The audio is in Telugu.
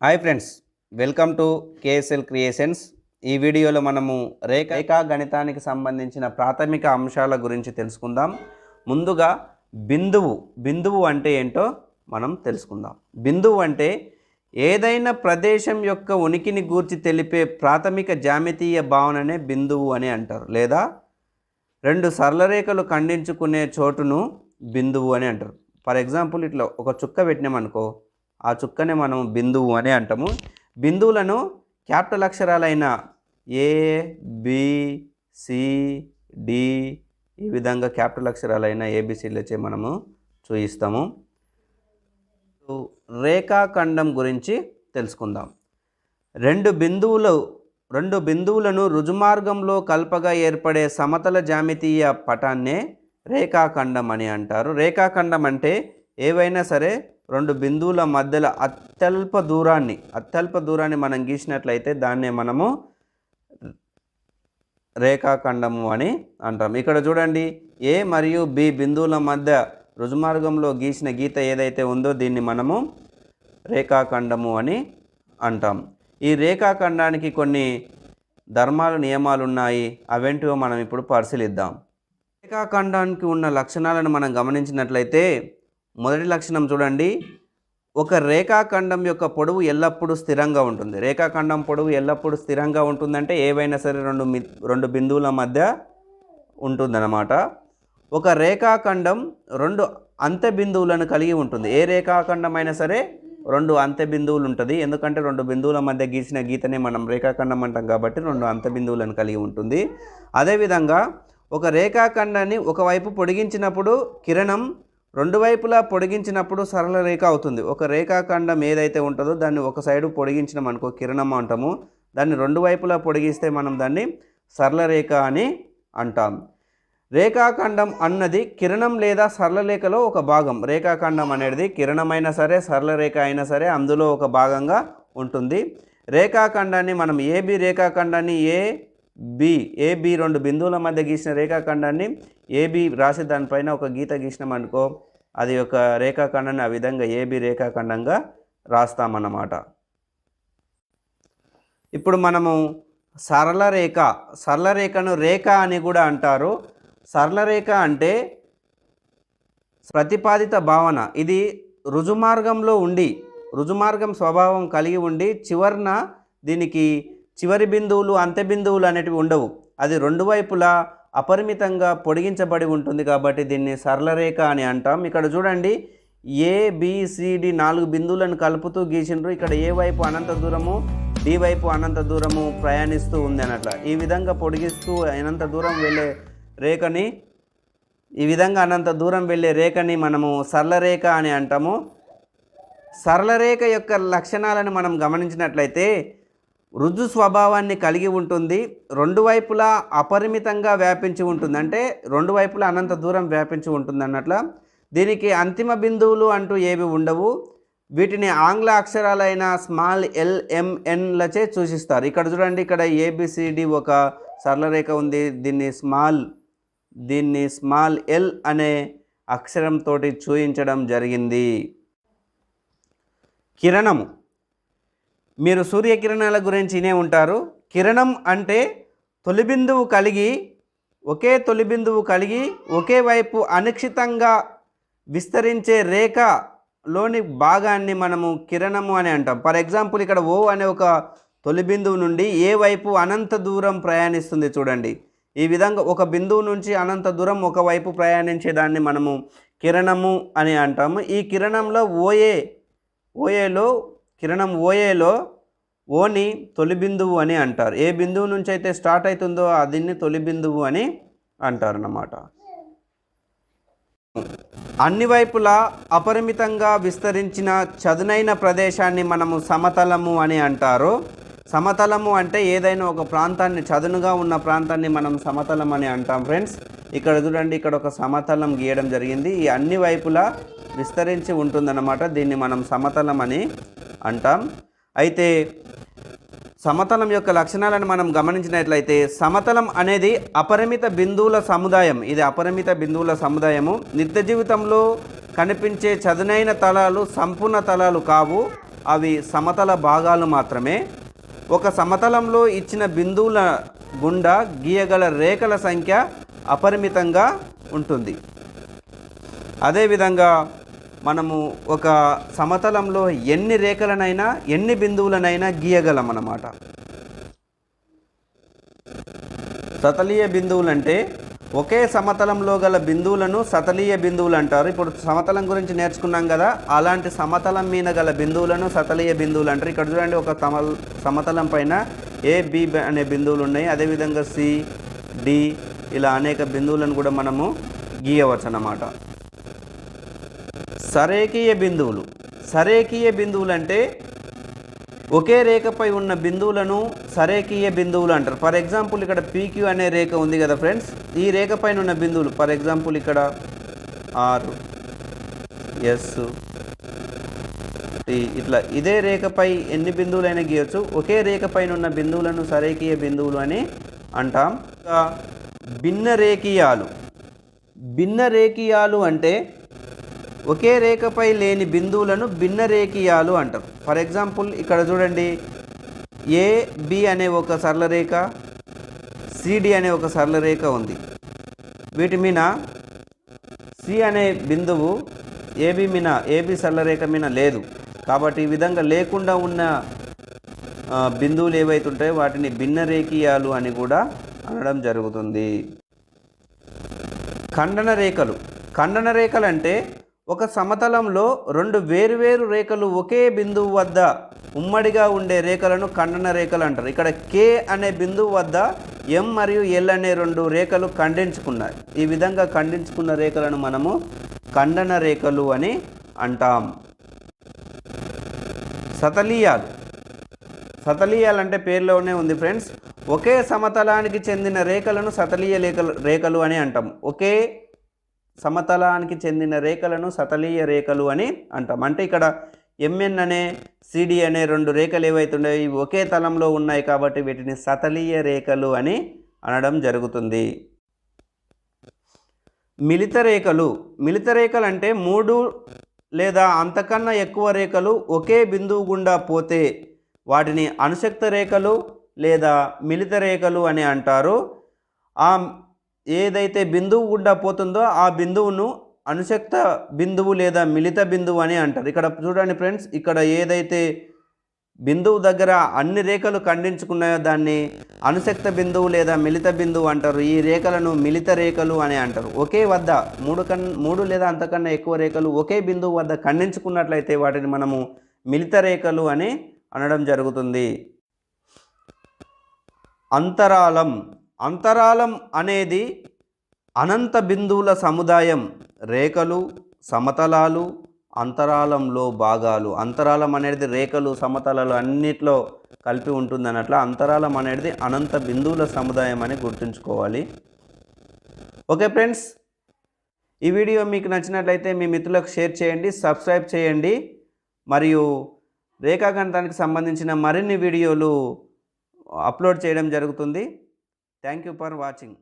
Hi friends, welcome to KSL creations. ఈ వీడియోలో మనము రేఖా గణితానికి సంబంధించిన ప్రాథమిక అంశాల గురించి తెలుసుకుందాం. ముందుగా బిందువు అంటే ఏంటో మనం తెలుసుకుందాం. బిందువు అంటే ఏదైనా ప్రదేశం యొక్క ఉనికిని గూర్చి తెలిపే ప్రాథమిక జ్యామితీయ భావననే బిందువు అని అంటారు, లేదా రెండు సరళరేఖలు ఖండించుకునే చోటును బిందువు అని అంటారు. ఫర్ ఎగ్జాంపుల్, ఇట్లా ఒక చుక్క పెట్టినామనుకో, ఆ చుక్కనే మనం బిందువు అని అంటాము. బిందువులను క్యాపిటల్ అక్షరాలైన ఏ, బి, సి, డి ఈ విధంగా క్యాపిటల్ అక్షరాలైన ఏబిసిలచే మనము చూపిస్తాము. రేఖాఖండం గురించి తెలుసుకుందాం. రెండు బిందువులను రుజుమార్గంలో కల్పగా ఏర్పడే సమతల జ్యామితీయ పటాన్నే రేఖాఖండం అని అంటారు. రేఖాఖండం అంటే ఏవైనా సరే రెండు బిందువుల మధ్యలో అత్యల్ప దూరాన్ని మనం గీసినట్లయితే దాన్నే మనము రేఖాఖండము అని అంటాం. ఇక్కడ చూడండి, ఏ మరియు బి బిందువుల మధ్య రుజుమార్గంలో గీసిన గీత ఏదైతే ఉందో దీన్ని మనము రేఖాఖండము అని అంటాం. ఈ రేఖాఖండానికి కొన్ని నియమాలు ఉన్నాయి. అవేంటివో మనం ఇప్పుడు పరిశీలిద్దాం. రేఖాఖండానికి ఉన్న లక్షణాలను మనం గమనించినట్లయితే, మొదటి లక్షణం చూడండి, ఒక రేఖాఖండం యొక్క పొడవు ఎల్లప్పుడూ స్థిరంగా ఉంటుంది. రేఖాఖండం పొడవు ఎల్లప్పుడూ స్థిరంగా ఉంటుందంటే ఏవైనా సరే రెండు బిందువుల మధ్య ఉంటుందన్నమాట. ఒక రేఖాఖండం రెండు అంత్య బిందువులను కలిగి ఉంటుంది. ఏ రేఖాఖండం అయినా సరే రెండు అంత్య బిందువులు ఉంటుంది. ఎందుకంటే రెండు బిందువుల మధ్య గీసిన గీతనే మనం రేఖాఖండం అంటాం కాబట్టి రెండు అంత్య బిందువులను కలిగి ఉంటుంది. అదేవిధంగా ఒక రేఖాఖండాన్ని ఒకవైపు పొడిగించినప్పుడు కిరణం రెండు వైపులా పొడిగించినప్పుడు సరళ రేఖ అవుతుంది. ఒక రేఖాఖండం ఏదైతే ఉంటుందో దాన్ని ఒక సైడు పొడిగించినాం అనుకో కిరణం అంటాము. దాన్ని రెండు వైపులా పొడిగిస్తే మనం దాన్ని సరళ రేఖ అని అంటాం. రేఖాఖండం అన్నది కిరణం లేదా సరళ రేఖలో ఒక భాగం. రేఖాఖండం అనేది కిరణమైనా సరే సరళ రేఖ అయినా సరే అందులో ఒక భాగంగా ఉంటుంది. రేఖాఖండాన్ని మనం ఏబి రేఖాఖండాన్ని ఏబి రెండు బిందువుల మధ్య గీసిన రేఖాఖండాన్ని ఏబి రాసి దానిపైన ఒక గీత గీసినామనుకో, అది ఒక రేఖాఖండాన్ని ఆ విధంగా ఏబి రేఖాఖండంగా రాస్తామన్నమాట. ఇప్పుడు మనము సరళ రేఖను రేఖ అని కూడా అంటారు. సరళ రేఖ అంటే ప్రతిపాదిత భావన. ఇది రుజుమార్గం స్వభావం కలిగి ఉండి చివరన దీనికి చివరి బిందువులు అంత్య బిందువులు అనేటివి ఉండవు. అది రెండు వైపులా అపరిమితంగా పొడిగించబడి ఉంటుంది కాబట్టి దీన్ని సరళ రేఖ అని అంటాం. ఇక్కడ చూడండి, ఏబిసిడి 4 బిందువులను కలుపుతూ గీసిండ్రు. ఇక్కడ ఏ వైపు అనంత దూరము, డి వైపు అనంత దూరము ప్రయాణిస్తూ ఉంది అన్నట్ల. ఈ విధంగా పొడిగిస్తూ అనంత దూరం వెళ్ళే రేఖని మనము సరళ రేఖ అని అంటాము. సరళ రేఖ యొక్క లక్షణాలను మనం గమనించినట్లయితే రుజు స్వభావాన్ని కలిగి ఉంటుంది. రెండు వైపులా అపరిమితంగా వ్యాపించి ఉంటుంది. అంటే రెండు వైపులా అనంత దూరం వ్యాపించి ఉంటుంది అన్నట్ల. దీనికి అంతిమ బిందువులు అంటూ ఏవి ఉండవు. వీటిని ఆంగ్ల అక్షరాలైన స్మాల్ ఎల్, ఎంఎన్లచే సూచిస్తారు. ఇక్కడ చూడండి, ఇక్కడ ఏబిసిడి ఒక సరళ రేఖ ఉంది. దీన్ని స్మాల్ ఎల్ అనే అక్షరంతో చూపించడం జరిగింది. కిరణము, మీరు సూర్యకిరణాల గురించి వినే ఉంటారు. కిరణం అంటే ఒకే తొలి బిందువు కలిగి ఒకే వైపు అనిశ్చితంగా విస్తరించే రేఖలోని భాగాన్ని మనము కిరణము అని అంటాం. ఫర్ ఎగ్జాంపుల్, ఇక్కడ ఓ అనే ఒక తొలి బిందువు నుండి ఏ వైపు అనంత దూరం ప్రయాణిస్తుంది చూడండి. ఈ విధంగా ఒక బిందువు నుంచి అనంత దూరం ఒకవైపు ప్రయాణించేదాన్ని మనము కిరణము అని అంటాము. ఈ కిరణంలో కిరణం ఓఏలో ఓని తొలి బిందువు అని అంటారు. ఏ బిందువు నుంచి అయితే స్టార్ట్ అవుతుందో దీన్ని తొలి బిందువు అని అంటారు అన్నమాట. అన్ని వైపులా అపరిమితంగా విస్తరించిన చదునైన ప్రదేశాన్ని మనము సమతలము అని అంటారు. సమతలము అంటే ఏదైనా ఒక ప్రాంతాన్ని, చదునుగా ఉన్న ప్రాంతాన్ని మనం సమతలం అని అంటాం. ఫ్రెండ్స్, ఇక్కడ చూడండి, ఇక్కడ ఒక సమతలం గీయడం జరిగింది. ఈ అన్ని వైపులా విస్తరించి ఉంటుందన్నమాట. దీన్ని మనం సమతలం అని అంటాం. అయితే సమతలం యొక్క లక్షణాలను మనం గమనించినట్లయితే, సమతలం అనేది అపరిమిత బిందువుల సముదాయం. ఇది అపరిమిత బిందువుల సముదాయము. నిత్య జీవితంలో కనిపించే చదునైన తలాలు సంపూర్ణ తలాలు కావు. అవి సమతల భాగాలు మాత్రమే. ఒక సమతలంలో ఇచ్చిన బిందువుల గుండా గీయగల రేఖల సంఖ్య అపరిమితంగా ఉంటుంది. అదేవిధంగా మనము ఒక సమతలంలో ఎన్ని రేఖలనైనా ఎన్ని బిందువులనైనా గీయగలం అన్నమాట. సతలీయ బిందువులు అంటే ఒకే సమతలంలో గల బిందువులను సతలీయ బిందువులు అంటారు. ఇప్పుడు సమతలం గురించి నేర్చుకున్నాం కదా, అలాంటి సమతలం మీద గల బిందువులను సతలీయ బిందువులు అంటారు. ఇక్కడ చూడండి, ఒక సమతలం పైన ఏ బి అనే బిందువులు ఉన్నాయి. అదేవిధంగా సి డి ఇలా అనేక బిందువులను కూడా మనము గీయవచ్చు అన్నమాట. సరేఖీయ బిందువులు. సరేఖీయ బిందువులు అంటే ఒకే రేఖపై ఉన్న బిందువులను సరేఖీయ బిందువులు అంటారు. ఫర్ ఎగ్జాంపుల్ ఇక్కడ పీక్యూ అనే రేఖ ఉంది కదా ఫ్రెండ్స్, ఈ రేఖ పైన ఉన్న బిందువులు ఫర్ ఎగ్జాంపుల్ ఇక్కడ ఆర్ ఎస్ టి ఇట్లా ఇదే రేఖపై ఎన్ని బిందువులైనా గీయవచ్చు. ఒకే రేఖ పైన ఉన్న బిందువులను సరేఖీయ బిందువులు అని అంటాం. భిన్న రేఖీయాలు. భిన్న రేఖీయాలు అంటే ఒకే రేఖపై లేని బిందువులను భిన్న రేఖీయాలు అంటారు. ఫర్ ఎగ్జాంపుల్ ఇక్కడ చూడండి, ఏ బి అనే ఒక సరళ రేఖ, సిడి అనే ఒక సరళ రేఖ ఉంది. వీటి మీద సి అనే బిందువు ఏబి సరళ రేఖ మీద లేదు. కాబట్టి ఈ విధంగా లేకుండా ఉన్న బిందువులు ఏవైతే ఉంటాయో వాటిని భిన్న రేఖీయాలు అని కూడా అనడం జరుగుతుంది. ఖండన రేఖలు. ఖండన రేఖలు అంటే ఒక సమతలంలో రెండు వేరువేరు రేఖలు ఒకే బిందువు వద్ద ఉమ్మడిగా ఉండే రేఖలను ఖండన రేఖలు అంటారు. ఇక్కడ కే అనే బిందువు వద్ద ఎం మరియు ఎల్ అనే రెండు రేఖలు ఖండించుకున్నాయి. ఈ విధంగా ఖండించుకున్న రేఖలను మనము ఖండన రేఖలు అని అంటాం. సతలీయాలు. సతలీయాలు అంటే పేరులోనే ఉంది ఫ్రెండ్స్. ఒకే సమతలానికి చెందిన రేఖలను సతలీయ రేఖలు అని అంటాం. ఒకే సమతలానికి చెందిన రేఖలను సతలీయ రేఖలు అని అంటాం. అంటే ఇక్కడ ఎంఎన్ అనే సిడి అనే రెండు రేఖలు ఏవైతే ఉన్నాయో ఇవి ఒకే తలంలో ఉన్నాయి కాబట్టి వీటిని సతలీయ రేఖలు అని అనడం జరుగుతుంది. మిలిత రేఖలు. మిలిత రేఖలు అంటే మూడు లేదా అంతకన్నా ఎక్కువ రేఖలు ఒకే బిందువు గుండా పోతే వాటిని అనుశక్త రేఖలు లేదా మిలిత రేఖలు అని అంటారు. ఏదైతే బిందువు గుండా పోతుందో ఆ బిందువును అనుశక్త బిందువు లేదా మిలిత బిందువు అని అంటారు. ఇక్కడ చూడండి ఫ్రెండ్స్, ఇక్కడ ఏదైతే బిందువు దగ్గర అన్ని రేఖలు ఖండించుకున్నాయో దాన్ని అనుశక్త బిందువు లేదా మిలిత బిందువు అంటారు. ఈ రేఖలను మిలిత రేఖలు అని అంటారు. ఒకే వద్ద మూడు లేదా అంతకన్నా ఎక్కువ రేఖలు ఒకే బిందువు వద్ద ఖండించుకున్నట్లయితే వాటిని మనము మిలిత రేఖలు అని అనడం జరుగుతుంది. అంతరాలం. అంతరాలం అనేది అనంత బిందువుల సముదాయం. రేఖలు, సమతలాలు, అంతరాలంలో భాగాలు. అంతరాలం అనేది రేఖలు, సమతలాలు అన్నిట్లో కలిపి ఉంటుంది అన్నట్ల అంతరాలం అనేది అనంత బిందువుల సముదాయం అని గుర్తుంచుకోవాలి. ఓకే ఫ్రెండ్స్, ఈ వీడియో మీకు నచ్చినట్లయితే మీ మిత్రులకు షేర్ చేయండి, సబ్స్క్రైబ్ చేయండి. మరియు రేఖాగణితానికి సంబంధించిన మరిన్ని వీడియోలు అప్లోడ్ చేయడం జరుగుతుంది. Thank you for watching.